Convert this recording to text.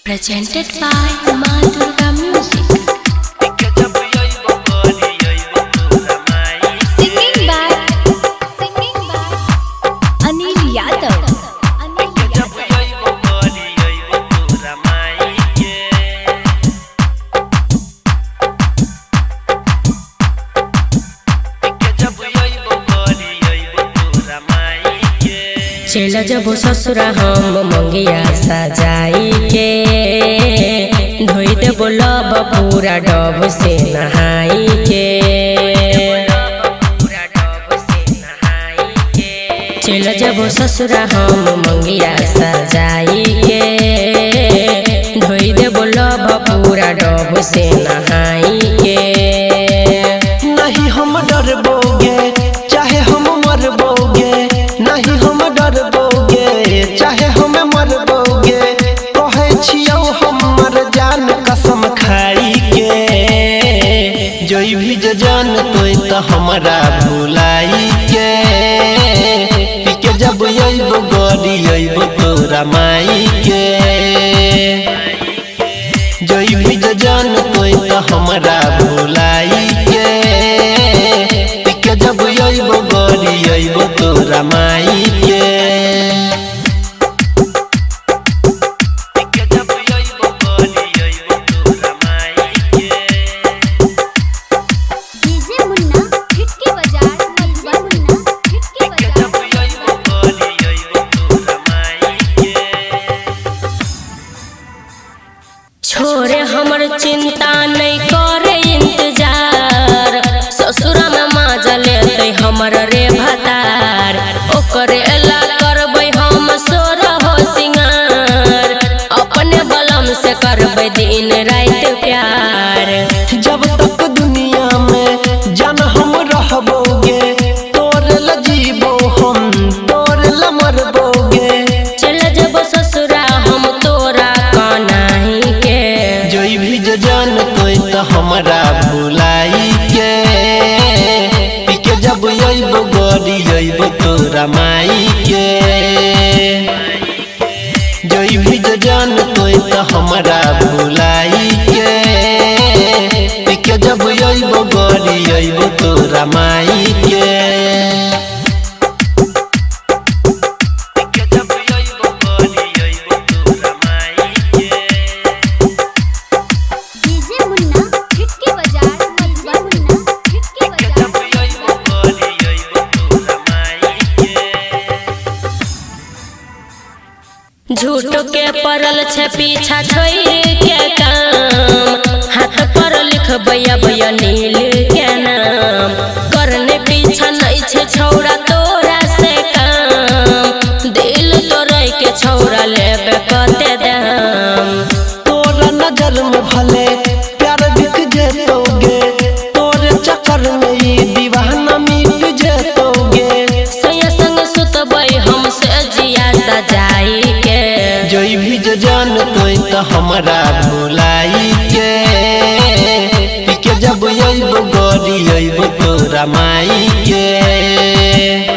Presented by Ma Durga Music. Singing by Anil Yadav. चल जब ससुरा हम मंगिया सजाई के धोई दे बोलब पूरा डब से नहाई के। चल जब ससुरा हम मंगिया सजाई के धोई दे बोलब पूरा डब से नहाई के। नहीं हम डरबोगे चाहे हम मरबोगे, नहीं हम डरबोगे चाहे हम मरबोगे, कहे छियौ हमर जान कसम खाई के। जोई भी जान तोय तो हमरा भुलाई के, पी के जब अइबो गड़ी अइबो तोरा माई के। जोई भी जान तोय तो हमरा भुलाई के, पी के जब अइबो गड़ी अइबो तोरा माई के। छोरे हमर चिंता नहीं करे इंतजार, ससुरा में माजा लेते हमर रे भतार। ओकरे ला करबै हम सोरहो सिंगार, अपने बलम से करबै दिन रात प्यार। जब तक दुनिया में जान हम रहबोगे, तोरे ला जीबो हम तोरे ला मरबोगे। चल जब ससुरा हम तोरा कनाही के, जोई भी जान तोय तो हमरा भुलाई के, पी के जब अइबो गड़ी अइबो तोरा माई के। जोई भी जान तोय तो हमरा भुलाई के, पी के जब अइबो गड़ी अइबो तोरा माई के। झूठ के पड़ल छे पीछा छोड़ के काम, हाथ पर लिखबै अब नील के नाम। करने पीछा नहीं छे छौड़ा तोरा से काम, दिल तोड़ै के छौड़ा लेबे कते दाम। तोरा नजर में भले प्यार बिक जेतोगे, तोरे चक्कर में ई दीवाना मिट जेतोगे। सैया संग सुतबै हम से जिया सजाई के, जोई भी जान तोय तो हमरा भुलाई के, पी के जब अइबो गड़ी अइबो तोरा माई के।